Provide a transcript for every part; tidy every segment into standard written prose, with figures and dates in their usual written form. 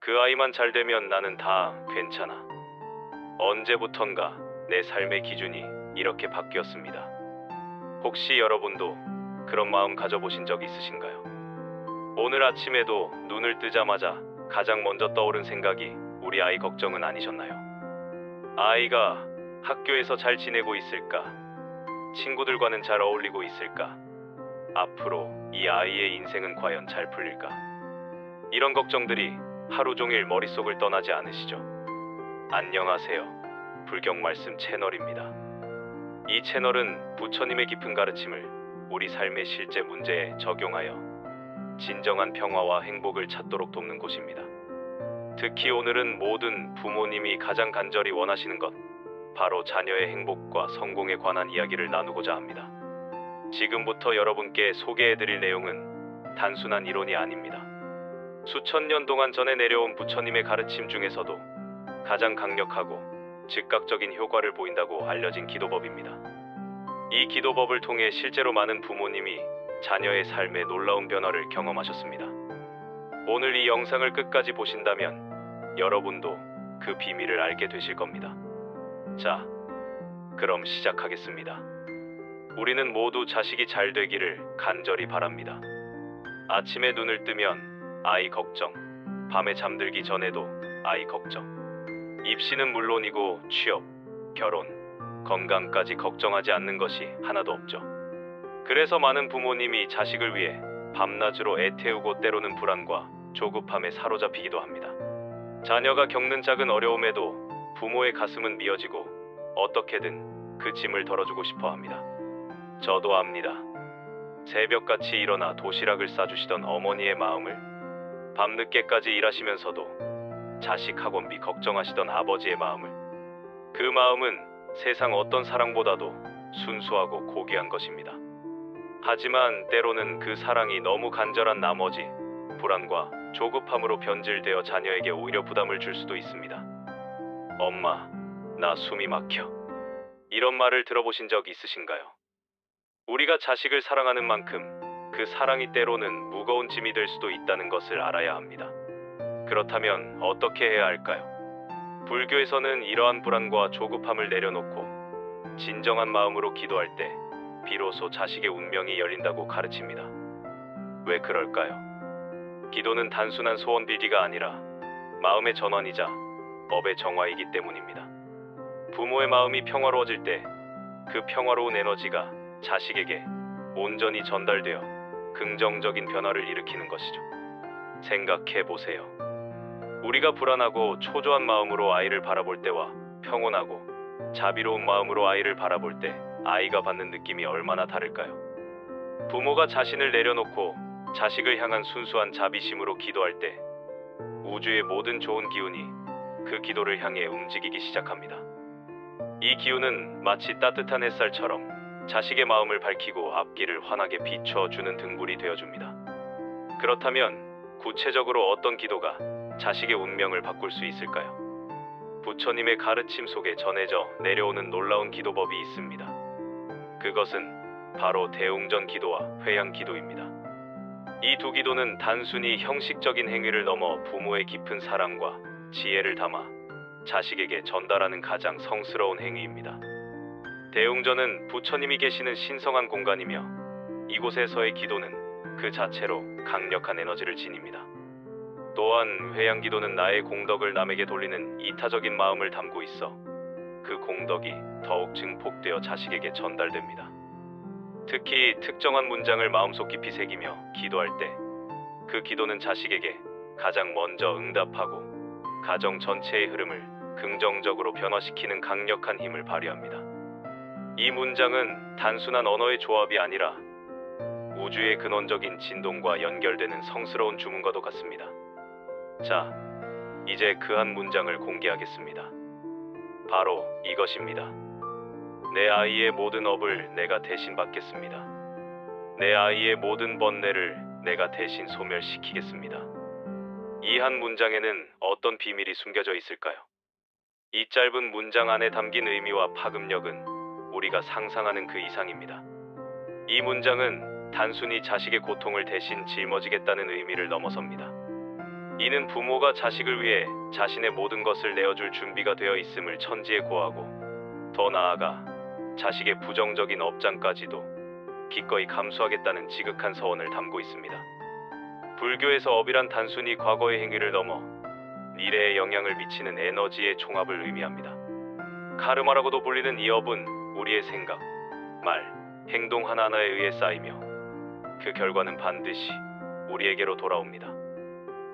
그 아이만 잘 되면 나는 다 괜찮아. 언제부턴가 내 삶의 기준이 이렇게 바뀌었습니다. 혹시 여러분도 그런 마음 가져보신 적 있으신가요? 오늘 아침에도 눈을 뜨자마자 가장 먼저 떠오른 생각이 우리 아이 걱정은 아니셨나요? 아이가 학교에서 잘 지내고 있을까? 친구들과는 잘 어울리고 있을까? 앞으로 이 아이의 인생은 과연 잘 풀릴까? 이런 걱정들이 하루 종일 머릿속을 떠나지 않으시죠? 안녕하세요. 불경말씀 채널입니다. 이 채널은 부처님의 깊은 가르침을 우리 삶의 실제 문제에 적용하여 진정한 평화와 행복을 찾도록 돕는 곳입니다. 특히 오늘은 모든 부모님이 가장 간절히 원하시는 것, 바로 자녀의 행복과 성공에 관한 이야기를 나누고자 합니다. 지금부터 여러분께 소개해드릴 내용은 단순한 이론이 아닙니다. 수천 년 동안 전해 내려온 부처님의 가르침 중에서도 가장 강력하고 즉각적인 효과를 보인다고 알려진 기도법입니다. 이 기도법을 통해 실제로 많은 부모님이 자녀의 삶에 놀라운 변화를 경험하셨습니다. 오늘 이 영상을 끝까지 보신다면 여러분도 그 비밀을 알게 되실 겁니다. 자, 그럼 시작하겠습니다. 우리는 모두 자식이 잘 되기를 간절히 바랍니다. 아침에 눈을 뜨면 아이 걱정, 밤에 잠들기 전에도 아이 걱정. 입시는 물론이고 취업, 결혼, 건강까지 걱정하지 않는 것이 하나도 없죠. 그래서 많은 부모님이 자식을 위해 밤낮으로 애태우고 때로는 불안과 조급함에 사로잡히기도 합니다. 자녀가 겪는 작은 어려움에도 부모의 가슴은 미어지고 어떻게든 그 짐을 덜어주고 싶어 합니다. 저도 압니다. 새벽같이 일어나 도시락을 싸주시던 어머니의 마음을, 밤늦게까지 일하시면서도 자식 학원비 걱정하시던 아버지의 마음을, 그 마음은 세상 어떤 사랑보다도 순수하고 고귀한 것입니다. 하지만 때로는 그 사랑이 너무 간절한 나머지 불안과 조급함으로 변질되어 자녀에게 오히려 부담을 줄 수도 있습니다. 엄마, 나 숨이 막혀. 이런 말을 들어보신 적 있으신가요? 우리가 자식을 사랑하는 만큼 그 사랑이 때로는 무거운 짐이 될 수도 있다는 것을 알아야 합니다. 그렇다면 어떻게 해야 할까요? 불교에서는 이러한 불안과 조급함을 내려놓고 진정한 마음으로 기도할 때 비로소 자식의 운명이 열린다고 가르칩니다. 왜 그럴까요? 기도는 단순한 소원 빌기가 아니라 마음의 전환이자 법의 정화이기 때문입니다. 부모의 마음이 평화로워질 때 그 평화로운 에너지가 자식에게 온전히 전달되어 긍정적인 변화를 일으키는 것이죠. 생각해 보세요. 우리가 불안하고 초조한 마음으로 아이를 바라볼 때와 평온하고 자비로운 마음으로 아이를 바라볼 때 아이가 받는 느낌이 얼마나 다를까요? 부모가 자신을 내려놓고 자식을 향한 순수한 자비심으로 기도할 때 우주의 모든 좋은 기운이 그 기도를 향해 움직이기 시작합니다. 이 기운은 마치 따뜻한 햇살처럼 자식의 마음을 밝히고 앞길을 환하게 비춰주는 등불이 되어줍니다. 그렇다면 구체적으로 어떤 기도가 자식의 운명을 바꿀 수 있을까요? 부처님의 가르침 속에 전해져 내려오는 놀라운 기도법이 있습니다. 그것은 바로 대웅전 기도와 회양 기도입니다. 이 두 기도는 단순히 형식적인 행위를 넘어 부모의 깊은 사랑과 지혜를 담아 자식에게 전달하는 가장 성스러운 행위입니다. 대웅전은 부처님이 계시는 신성한 공간이며 이곳에서의 기도는 그 자체로 강력한 에너지를 지닙니다. 또한 회양기도는 나의 공덕을 남에게 돌리는 이타적인 마음을 담고 있어 그 공덕이 더욱 증폭되어 자식에게 전달됩니다. 특히 특정한 문장을 마음속 깊이 새기며 기도할 때 그 기도는 자식에게 가장 먼저 응답하고 가정 전체의 흐름을 긍정적으로 변화시키는 강력한 힘을 발휘합니다. 이 문장은 단순한 언어의 조합이 아니라 우주의 근원적인 진동과 연결되는 성스러운 주문과도 같습니다. 자, 이제 그 한 문장을 공개하겠습니다. 바로 이것입니다. 내 아이의 모든 업을 내가 대신 받겠습니다. 내 아이의 모든 번뇌를 내가 대신 소멸시키겠습니다. 이 한 문장에는 어떤 비밀이 숨겨져 있을까요? 이 짧은 문장 안에 담긴 의미와 파급력은 우리가 상상하는 그 이상입니다. 이 문장은 단순히 자식의 고통을 대신 짊어지겠다는 의미를 넘어섭니다. 이는 부모가 자식을 위해 자신의 모든 것을 내어줄 준비가 되어 있음을 천지에 고하고, 더 나아가 자식의 부정적인 업장까지도 기꺼이 감수하겠다는 지극한 서원을 담고 있습니다. 불교에서 업이란 단순히 과거의 행위를 넘어 미래에 영향을 미치는 에너지의 종합을 의미합니다. 카르마라고도 불리는 이 업은 우리의 생각, 말, 행동 하나하나에 의해 쌓이며 그 결과는 반드시 우리에게로 돌아옵니다.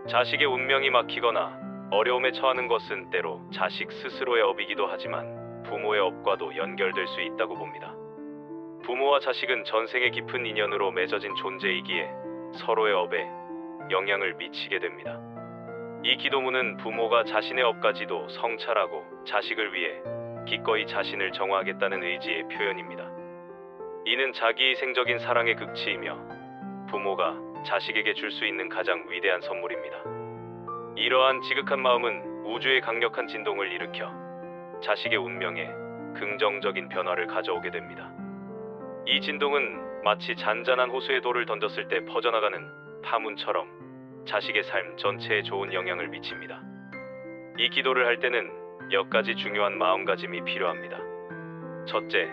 자식의 운명이 막히거나 어려움에 처하는 것은 때로 자식 스스로의 업이기도 하지만 부모의 업과도 연결될 수 있다고 봅니다. 부모와 자식은 전생의 깊은 인연으로 맺어진 존재이기에 서로의 업에 영향을 미치게 됩니다. 이 기도문은 부모가 자신의 업까지도 성찰하고 자식을 위해 기꺼이 자신을 정화하겠다는 의지의 표현입니다. 이는 자기희생적인 사랑의 극치이며 부모가 자식에게 줄 수 있는 가장 위대한 선물입니다. 이러한 지극한 마음은 우주의 강력한 진동을 일으켜 자식의 운명에 긍정적인 변화를 가져오게 됩니다. 이 진동은 마치 잔잔한 호수에 돌을 던졌을 때 퍼져나가는 파문처럼 자식의 삶 전체에 좋은 영향을 미칩니다. 이 기도를 할 때는 몇 가지 중요한 마음가짐이 필요합니다. 첫째,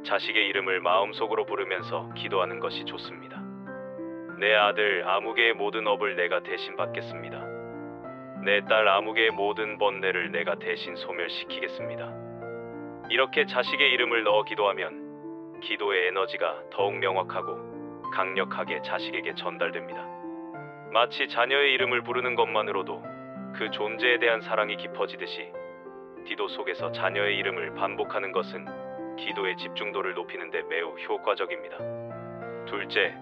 자식의 이름을 마음속으로 부르면서 기도하는 것이 좋습니다. 내 아들 아무개의 모든 업을 내가 대신 받겠습니다. 내 딸 아무개의 모든 번뇌를 내가 대신 소멸시키겠습니다. 이렇게 자식의 이름을 넣어 기도하면 기도의 에너지가 더욱 명확하고 강력하게 자식에게 전달됩니다. 마치 자녀의 이름을 부르는 것만으로도 그 존재에 대한 사랑이 깊어지듯이 기도 속에서 자녀의 이름을 반복하는 것은 기도의 집중도를 높이는 데 매우 효과적입니다. 둘째,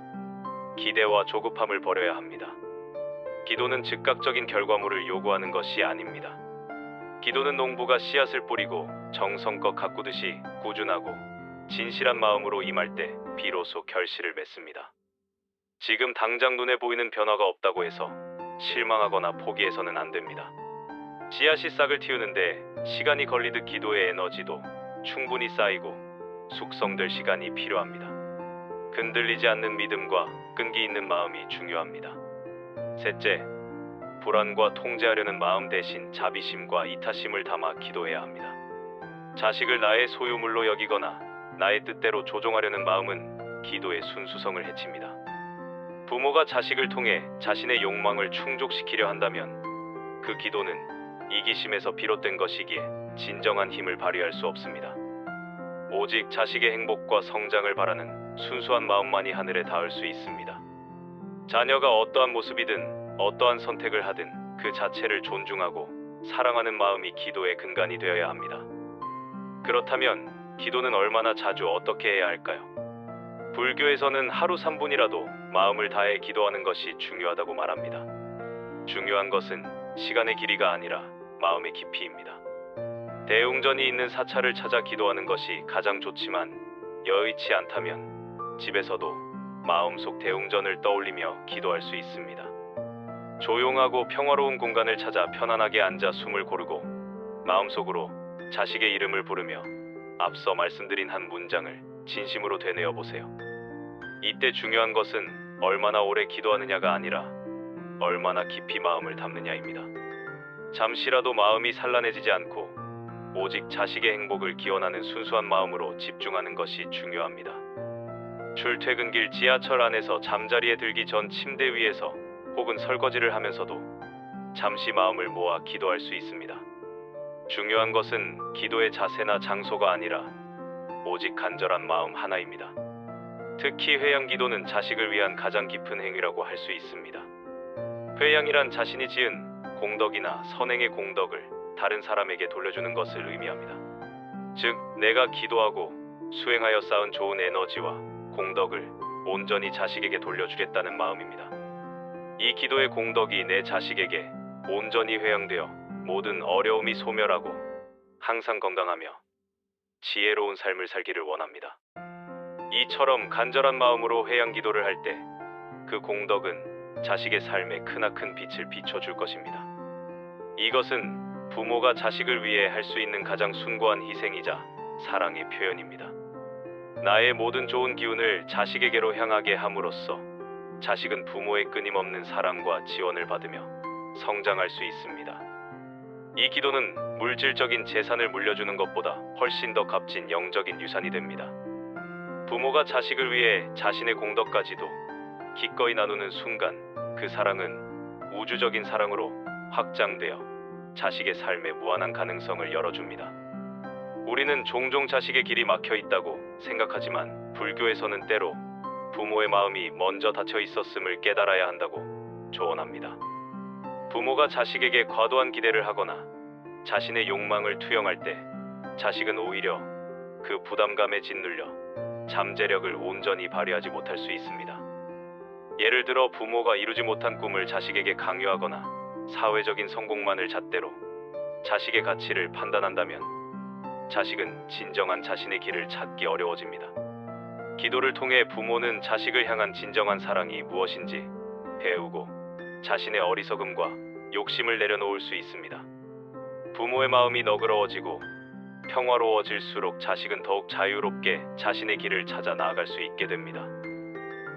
기대와 조급함을 버려야 합니다. 기도는 즉각적인 결과물을 요구하는 것이 아닙니다. 기도는 농부가 씨앗을 뿌리고 정성껏 가꾸듯이 꾸준하고 진실한 마음으로 임할 때 비로소 결실을 맺습니다. 지금 당장 눈에 보이는 변화가 없다고 해서 실망하거나 포기해서는 안 됩니다. 씨앗이 싹을 틔우는데 시간이 걸리듯 기도의 에너지도 충분히 쌓이고 숙성될 시간이 필요합니다. 흔들리지 않는 믿음과 끈기 있는 마음이 중요합니다. 셋째, 불안과 통제하려는 마음 대신 자비심과 이타심을 담아 기도해야 합니다. 자식을 나의 소유물로 여기거나 나의 뜻대로 조종하려는 마음은 기도의 순수성을 해칩니다. 부모가 자식을 통해 자신의 욕망을 충족시키려 한다면 그 기도는 이기심에서 비롯된 것이기에 진정한 힘을 발휘할 수 없습니다. 오직 자식의 행복과 성장을 바라는 순수한 마음만이 하늘에 닿을 수 있습니다. 자녀가 어떠한 모습이든 어떠한 선택을 하든 그 자체를 존중하고 사랑하는 마음이 기도의 근간이 되어야 합니다. 그렇다면 기도는 얼마나 자주 어떻게 해야 할까요? 불교에서는 하루 3분이라도 마음을 다해 기도하는 것이 중요하다고 말합니다. 중요한 것은 시간의 길이가 아니라 마음의 깊이입니다. 대웅전이 있는 사찰을 찾아 기도하는 것이 가장 좋지만 여의치 않다면 집에서도 마음속 대웅전을 떠올리며 기도할 수 있습니다. 조용하고 평화로운 공간을 찾아 편안하게 앉아 숨을 고르고 마음속으로 자식의 이름을 부르며 앞서 말씀드린 한 문장을 진심으로 되뇌어 보세요. 이때 중요한 것은 얼마나 오래 기도하느냐가 아니라 얼마나 깊이 마음을 담느냐입니다. 잠시라도 마음이 산란해지지 않고 오직 자식의 행복을 기원하는 순수한 마음으로 집중하는 것이 중요합니다. 출퇴근길 지하철 안에서 잠자리에 들기 전 침대 위에서 혹은 설거지를 하면서도 잠시 마음을 모아 기도할 수 있습니다. 중요한 것은 기도의 자세나 장소가 아니라 오직 간절한 마음 하나입니다. 특히 회양 기도는 자식을 위한 가장 깊은 행위라고 할 수 있습니다. 회양이란 자신이 지은 공덕이나 선행의 공덕을 다른 사람에게 돌려주는 것을 의미합니다. 즉, 내가 기도하고 수행하여 쌓은 좋은 에너지와 공덕을 온전히 자식에게 돌려주겠다는 마음입니다. 이 기도의 공덕이 내 자식에게 온전히 회양되어 모든 어려움이 소멸하고 항상 건강하며 지혜로운 삶을 살기를 원합니다. 이처럼 간절한 마음으로 회양 기도를 할 때 그 공덕은 자식의 삶에 크나큰 빛을 비춰줄 것입니다. 이것은 부모가 자식을 위해 할 수 있는 가장 숭고한 희생이자 사랑의 표현입니다. 나의 모든 좋은 기운을 자식에게로 향하게 함으로써 자식은 부모의 끊임없는 사랑과 지원을 받으며 성장할 수 있습니다. 이 기도는 물질적인 재산을 물려주는 것보다 훨씬 더 값진 영적인 유산이 됩니다. 부모가 자식을 위해 자신의 공덕까지도 기꺼이 나누는 순간 그 사랑은 우주적인 사랑으로 확장되어 자식의 삶에 무한한 가능성을 열어줍니다. 우리는 종종 자식의 길이 막혀 있다고 생각하지만 불교에서는 때로 부모의 마음이 먼저 닫혀 있었음을 깨달아야 한다고 조언합니다. 부모가 자식에게 과도한 기대를 하거나 자신의 욕망을 투영할 때 자식은 오히려 그 부담감에 짓눌려 잠재력을 온전히 발휘하지 못할 수 있습니다. 예를 들어 부모가 이루지 못한 꿈을 자식에게 강요하거나 사회적인 성공만을 잣대로 자식의 가치를 판단한다면 자식은 진정한 자신의 길을 찾기 어려워집니다. 기도를 통해 부모는 자식을 향한 진정한 사랑이 무엇인지 배우고 자신의 어리석음과 욕심을 내려놓을 수 있습니다. 부모의 마음이 너그러워지고 평화로워질수록 자식은 더욱 자유롭게 자신의 길을 찾아 나아갈 수 있게 됩니다.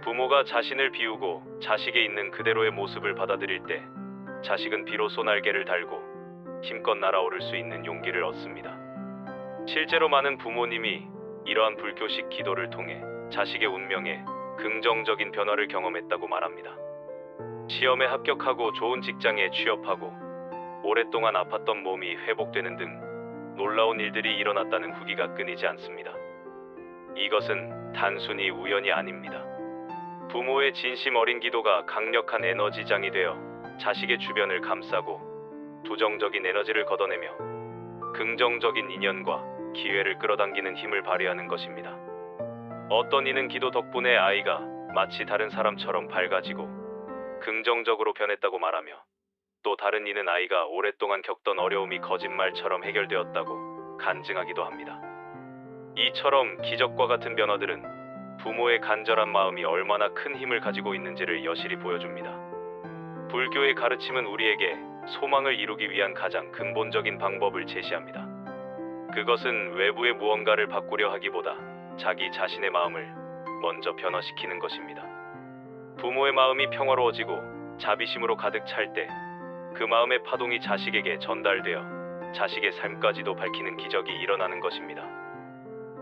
부모가 자신을 비우고 자식의 있는 그대로의 모습을 받아들일 때 자식은 비로소 날개를 달고 힘껏 날아오를 수 있는 용기를 얻습니다. 실제로 많은 부모님이 이러한 불교식 기도를 통해 자식의 운명에 긍정적인 변화를 경험했다고 말합니다. 시험에 합격하고 좋은 직장에 취업하고 오랫동안 아팠던 몸이 회복되는 등 놀라운 일들이 일어났다는 후기가 끊이지 않습니다. 이것은 단순히 우연이 아닙니다. 부모의 진심 어린 기도가 강력한 에너지장이 되어 자식의 주변을 감싸고 부정적인 에너지를 걷어내며 긍정적인 인연과 기회를 끌어당기는 힘을 발휘하는 것입니다. 어떤 이는 기도 덕분에 아이가 마치 다른 사람처럼 밝아지고 긍정적으로 변했다고 말하며 또 다른 이는 아이가 오랫동안 겪던 어려움이 거짓말처럼 해결되었다고 간증하기도 합니다. 이처럼 기적과 같은 변화들은 부모의 간절한 마음이 얼마나 큰 힘을 가지고 있는지를 여실히 보여줍니다. 불교의 가르침은 우리에게 소망을 이루기 위한 가장 근본적인 방법을 제시합니다. 그것은 외부의 무언가를 바꾸려 하기보다 자기 자신의 마음을 먼저 변화시키는 것입니다. 부모의 마음이 평화로워지고 자비심으로 가득 찰 때 그 마음의 파동이 자식에게 전달되어 자식의 삶까지도 밝히는 기적이 일어나는 것입니다.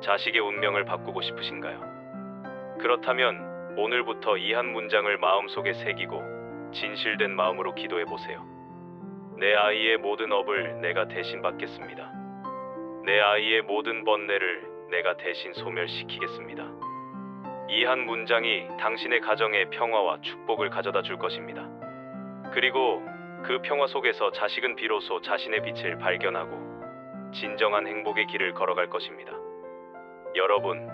자식의 운명을 바꾸고 싶으신가요? 그렇다면 오늘부터 이 한 문장을 마음속에 새기고 진실된 마음으로 기도해 보세요. 내 아이의 모든 업을 내가 대신 받겠습니다. 내 아이의 모든 번뇌를 내가 대신 소멸시키겠습니다. 이 한 문장이 당신의 가정에 평화와 축복을 가져다 줄 것입니다. 그리고 그 평화 속에서 자식은 비로소 자신의 빛을 발견하고 진정한 행복의 길을 걸어갈 것입니다. 여러분,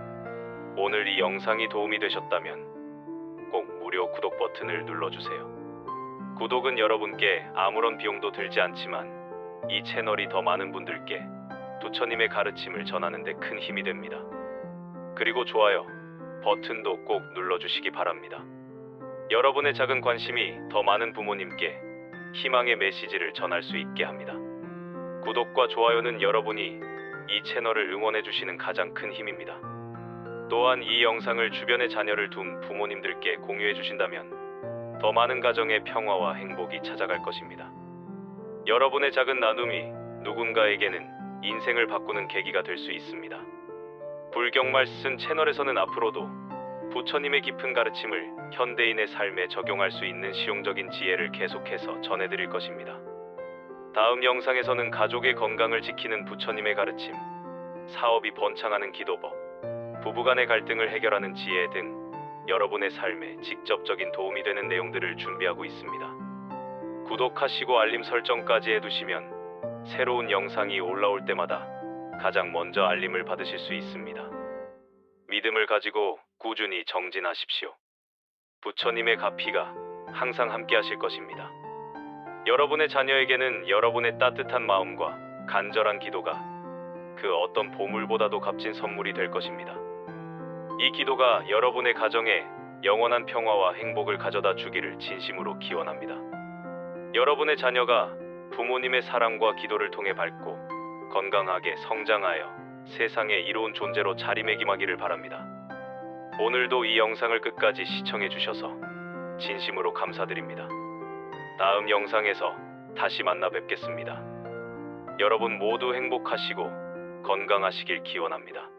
오늘 이 영상이 도움이 되셨다면 꼭 무료 구독 버튼을 눌러주세요. 구독은 여러분께 아무런 비용도 들지 않지만 이 채널이 더 많은 분들께 부처님의 가르침을 전하는 데 큰 힘이 됩니다. 그리고 좋아요 버튼도 꼭 눌러주시기 바랍니다. 여러분의 작은 관심이 더 많은 부모님께 희망의 메시지를 전할 수 있게 합니다. 구독과 좋아요는 여러분이 이 채널을 응원해주시는 가장 큰 힘입니다. 또한 이 영상을 주변에 자녀를 둔 부모님들께 공유해주신다면 더 많은 가정의 평화와 행복이 찾아갈 것입니다. 여러분의 작은 나눔이 누군가에게는 인생을 바꾸는 계기가 될 수 있습니다. 불경말씀 채널에서는 앞으로도 부처님의 깊은 가르침을 현대인의 삶에 적용할 수 있는 실용적인 지혜를 계속해서 전해드릴 것입니다. 다음 영상에서는 가족의 건강을 지키는 부처님의 가르침, 사업이 번창하는 기도법, 부부간의 갈등을 해결하는 지혜 등 여러분의 삶에 직접적인 도움이 되는 내용들을 준비하고 있습니다. 구독하시고 알림 설정까지 해두시면 새로운 영상이 올라올 때마다 가장 먼저 알림을 받으실 수 있습니다. 믿음을 가지고 꾸준히 정진하십시오. 부처님의 가피가 항상 함께 하실 것입니다. 여러분의 자녀에게는 여러분의 따뜻한 마음과 간절한 기도가 그 어떤 보물보다도 값진 선물이 될 것입니다. 이 기도가 여러분의 가정에 영원한 평화와 행복을 가져다 주기를 진심으로 기원합니다. 여러분의 자녀가 부모님의 사랑과 기도를 통해 밝고 건강하게 성장하여 세상에 이로운 존재로 자리매김하기를 바랍니다. 오늘도 이 영상을 끝까지 시청해 주셔서 진심으로 감사드립니다. 다음 영상에서 다시 만나 뵙겠습니다. 여러분 모두 행복하시고 건강하시길 기원합니다.